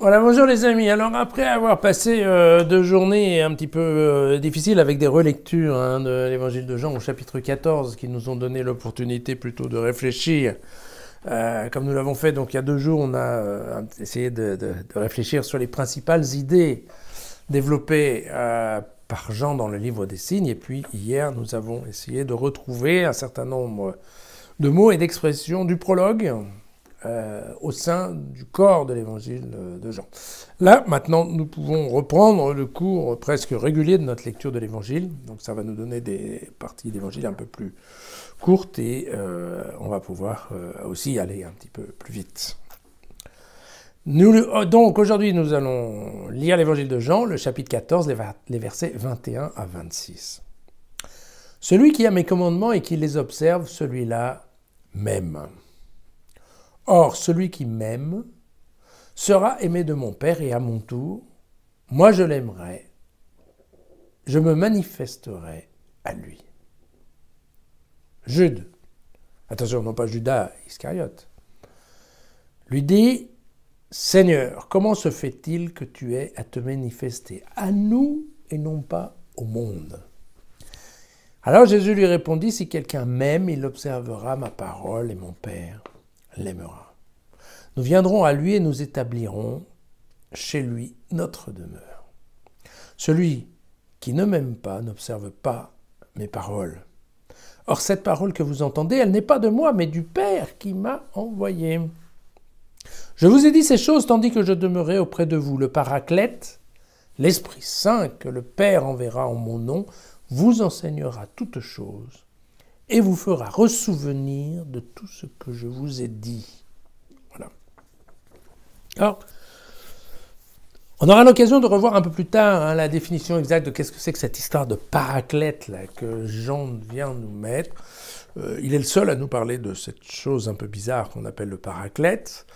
Voilà, bonjour les amis. Alors après avoir passé 2 journées un petit peu difficiles avec des relectures de l'évangile de Jean au chapitre 14 qui nous ont donné l'opportunité plutôt de réfléchir, comme nous l'avons fait donc il y a 2 jours, on a essayé de réfléchir sur les principales idées développées par Jean dans le livre des signes, et puis hier nous avons essayé de retrouver un certain nombre de mots et d'expressions du prologue au sein du corps de l'évangile de Jean. Là, maintenant, nous pouvons reprendre le cours presque régulier de notre lecture de l'évangile. Donc ça va nous donner des parties d'évangile un peu plus courtes et on va pouvoir aussi aller un petit peu plus vite. Donc aujourd'hui, nous allons lire l'évangile de Jean, le chapitre 14, les versets 21 à 26. « Celui qui a mes commandements et qui les observe, celui-là m'aime. Or, celui qui m'aime sera aimé de mon Père, et à mon tour, moi je l'aimerai, je me manifesterai à lui. » Jude, attention, non pas Judas Iscariote, lui dit « Seigneur, comment se fait-il que tu aies à te manifester à nous et non pas au monde ?» Alors Jésus lui répondit « Si quelqu'un m'aime, il observera ma parole, et mon Père l'aimera. Nous viendrons à lui et nous établirons chez lui notre demeure. Celui qui ne m'aime pas n'observe pas mes paroles. Or cette parole que vous entendez, elle n'est pas de moi, mais du Père qui m'a envoyé. Je vous ai dit ces choses tandis que je demeurais auprès de vous. Le Paraclète, l'Esprit Saint que le Père enverra en mon nom, vous enseignera toutes choses et vous fera ressouvenir de tout ce que je vous ai dit. » Voilà. Alors, on aura l'occasion de revoir un peu plus tard la définition exacte de qu'est-ce que c'est que cette histoire de Paraclète là, que Jean vient nous mettre. Il est le seul à nous parler de cette chose un peu bizarre qu'on appelle le Paraclète.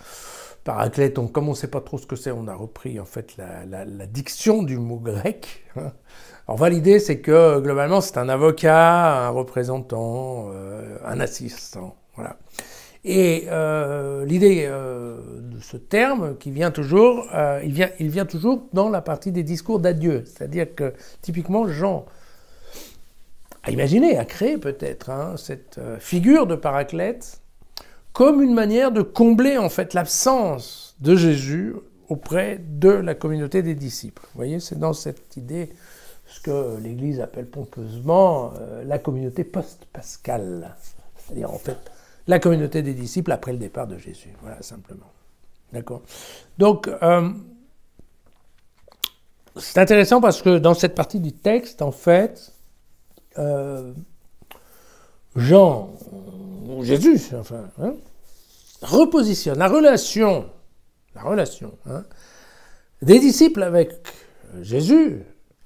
Paraclète, comme on ne sait pas trop ce que c'est, on a repris en fait la diction du mot grec. Alors l'idée c'est que globalement c'est un avocat, un représentant, un assistant, voilà. Et l'idée de ce terme qui vient toujours, il vient toujours dans la partie des discours d'adieu, c'est-à-dire que typiquement Jean a imaginé, a créé peut-être cette figure de Paraclète comme une manière de combler en fait l'absence de Jésus auprès de la communauté des disciples. Vous voyez, c'est dans cette idée ce que l'Église appelle pompeusement la communauté post-pascale, c'est-à-dire en fait la communauté des disciples après le départ de Jésus, voilà simplement. D'accord. Donc c'est intéressant parce que dans cette partie du texte, en fait, Jean, ou Jésus, enfin, repositionne la relation des disciples avec Jésus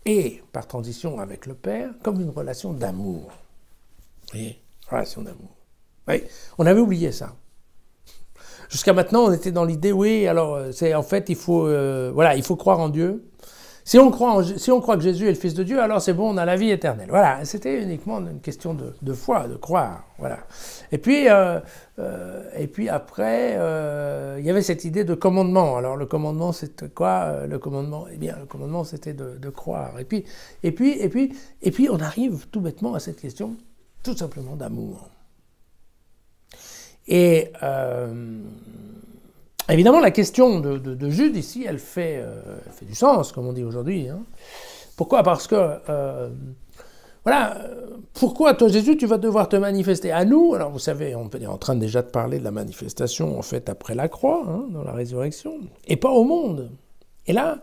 et, par transition, avec le Père, comme une relation d'amour. Vous voyez, relation d'amour. Oui, on avait oublié ça. Jusqu'à maintenant, on était dans l'idée, oui, alors, c'est en fait, il faut croire en Dieu. Si on croit que Jésus est le Fils de Dieu, alors c'est bon, on a la vie éternelle. Voilà, c'était uniquement une question de foi, de croire. Voilà. Et puis après, il y avait cette idée de commandement. Alors le commandement, c'était quoi le commandement? Eh bien, le commandement, c'était de croire. Et puis, on arrive tout bêtement à cette question, tout simplement d'amour. Et évidemment, la question de Jude ici, elle fait du sens, comme on dit aujourd'hui. Pourquoi? Parce que, pourquoi toi Jésus, tu vas devoir te manifester à nous? Alors vous savez, on est en train déjà de parler de la manifestation en fait après la croix, dans la résurrection, et pas au monde. Et là,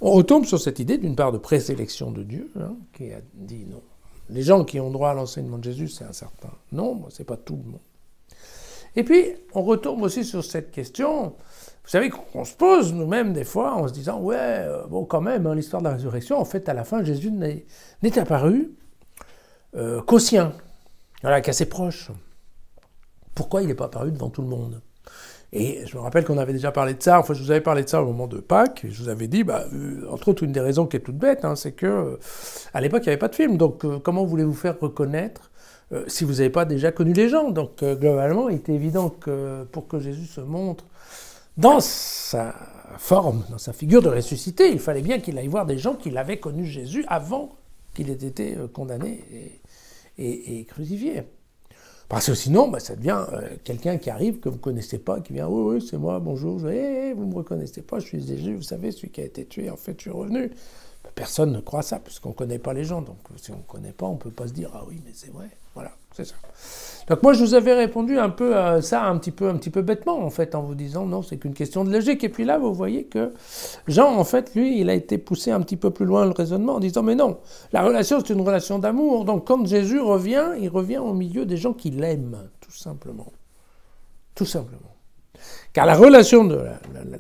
on retombe sur cette idée d'une part de présélection de Dieu, qui a dit non. Les gens qui ont droit à l'enseignement de Jésus, c'est un certain nombre, c'est pas tout le monde. Et puis, on retombe aussi sur cette question, vous savez, qu'on se pose nous-mêmes des fois en se disant « Ouais, bon quand même, l'histoire de la résurrection, en fait, à la fin, Jésus n'est apparu qu'aux siens, voilà, qu'à ses proches. Pourquoi il n'est pas apparu devant tout le monde ?» Et je me rappelle qu'on avait déjà parlé de ça, enfin je vous avais parlé de ça au moment de Pâques, et je vous avais dit, entre autres, une des raisons qui est toute bête, c'est que à l'époque, il n'y avait pas de film, donc comment voulez-vous faire reconnaître si vous n'avez pas déjà connu les gens? Donc globalement, il était évident que pour que Jésus se montre dans sa forme, dans sa figure de ressuscité. Il fallait bien qu'il aille voir des gens qui l'avaient connu Jésus avant qu'il ait été condamné et crucifié. Parce que sinon, ça devient quelqu'un qui arrive que vous ne connaissez pas, qui vient « Oui, c'est moi, bonjour, vous ne me reconnaissez pas, je suis Jésus, vous savez, celui qui a été tué, en fait, je suis revenu. » Personne ne croit ça, puisqu'on ne connaît pas les gens. Donc, si on ne connaît pas, on ne peut pas se dire « Ah oui, mais c'est vrai. » Voilà, c'est ça. Donc, moi, je vous avais répondu un peu à ça, un petit peu bêtement, en fait, en vous disant « Non, c'est qu'une question de logique. » Et puis là, vous voyez que Jean, en fait, lui, il a été poussé un petit peu plus loin le raisonnement en disant « Mais non, la relation, c'est une relation d'amour. Donc, quand Jésus revient, il revient au milieu des gens qui l'aiment, tout simplement. Tout simplement. Car la relation de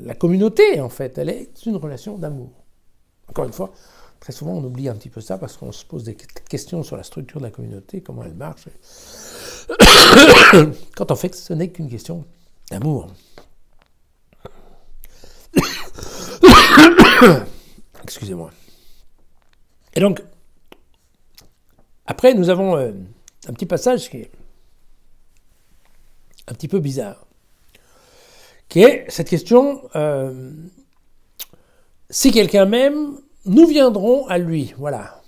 la communauté, en fait, elle est une relation d'amour. Encore une fois, très souvent, on oublie un petit peu ça parce qu'on se pose des questions sur la structure de la communauté, comment elle marche. Quand en fait, ce n'est qu'une question d'amour. Excusez-moi. Et donc, après, nous avons un petit passage qui est un petit peu bizarre, qui est cette question... si quelqu'un m'aime, nous viendrons à lui. Voilà.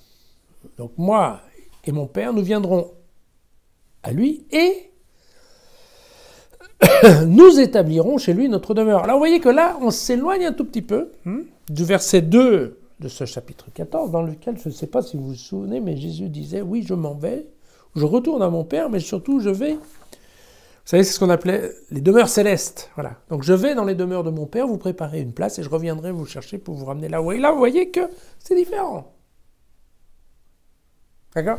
Donc moi et mon Père, nous viendrons à lui et nous établirons chez lui notre demeure. Alors vous voyez que là, on s'éloigne un tout petit peu du verset 2 de ce chapitre 14, dans lequel, je ne sais pas si vous vous souvenez, mais Jésus disait « Oui, je m'en vais, je retourne à mon Père, mais surtout je vais... » Vous savez, c'est ce qu'on appelait les demeures célestes. Voilà. Donc je vais dans les demeures de mon Père, vous préparer une place et je reviendrai vous chercher pour vous ramener là-haut. Et là, vous voyez que c'est différent. D'accord ?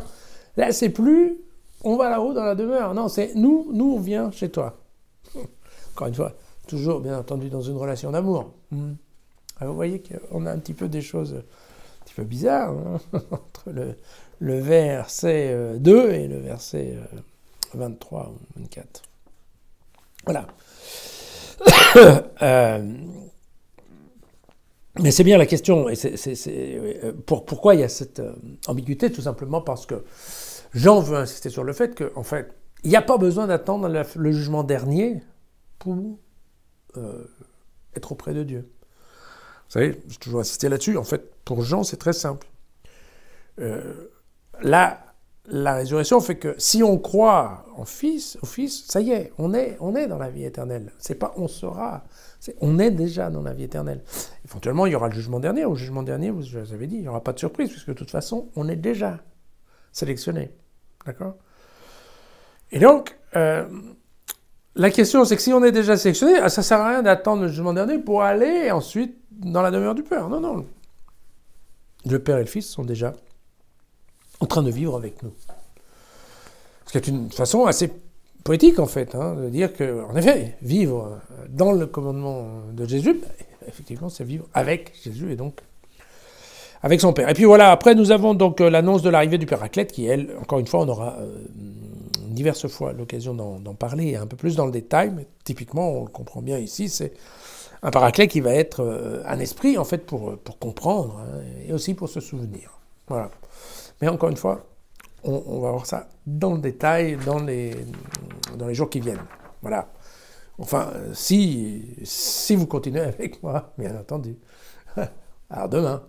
Là, c'est plus on va là-haut dans la demeure. Non, c'est nous, on vient chez toi. Encore une fois, toujours, bien entendu, dans une relation d'amour. Alors, vous voyez qu'on a un petit peu des choses un petit peu bizarres entre le verset 2 et le verset 23 ou 24. Voilà. Mais c'est bien la question. Et pourquoi il y a cette ambiguïté ? Tout simplement parce que Jean veut insister sur le fait qu'en fait, il n'y a pas besoin d'attendre le jugement dernier pour être auprès de Dieu. Vous savez, j'ai toujours insisté là-dessus. En fait, pour Jean, c'est très simple. La résurrection fait que si on croit au Fils, ça y est, on est dans la vie éternelle. C'est pas on sera, on est déjà dans la vie éternelle. Éventuellement, il y aura le jugement dernier. Au jugement dernier, je vous avais dit, il n'y aura pas de surprise, puisque de toute façon, on est déjà sélectionné. D'accord ? Et donc, la question, c'est que si on est déjà sélectionné, ça ne sert à rien d'attendre le jugement dernier pour aller ensuite dans la demeure du Père. Non, non. Le Père et le Fils sont déjà en train de vivre avec nous. Ce qui est une façon assez poétique, en fait, de dire qu'en effet, vivre dans le commandement de Jésus, effectivement, c'est vivre avec Jésus et donc avec son Père. Et puis voilà, après, nous avons donc l'annonce de l'arrivée du Paraclète, qui, elle, encore une fois, on aura diverses fois l'occasion d'en parler un peu plus dans le détail, mais typiquement, on le comprend bien ici, c'est un Paraclète qui va être un esprit, en fait, pour comprendre, et aussi pour se souvenir. Voilà. Mais encore une fois, on va voir ça dans le détail, dans les jours qui viennent. Voilà. Enfin, si vous continuez avec moi, bien entendu. Alors demain.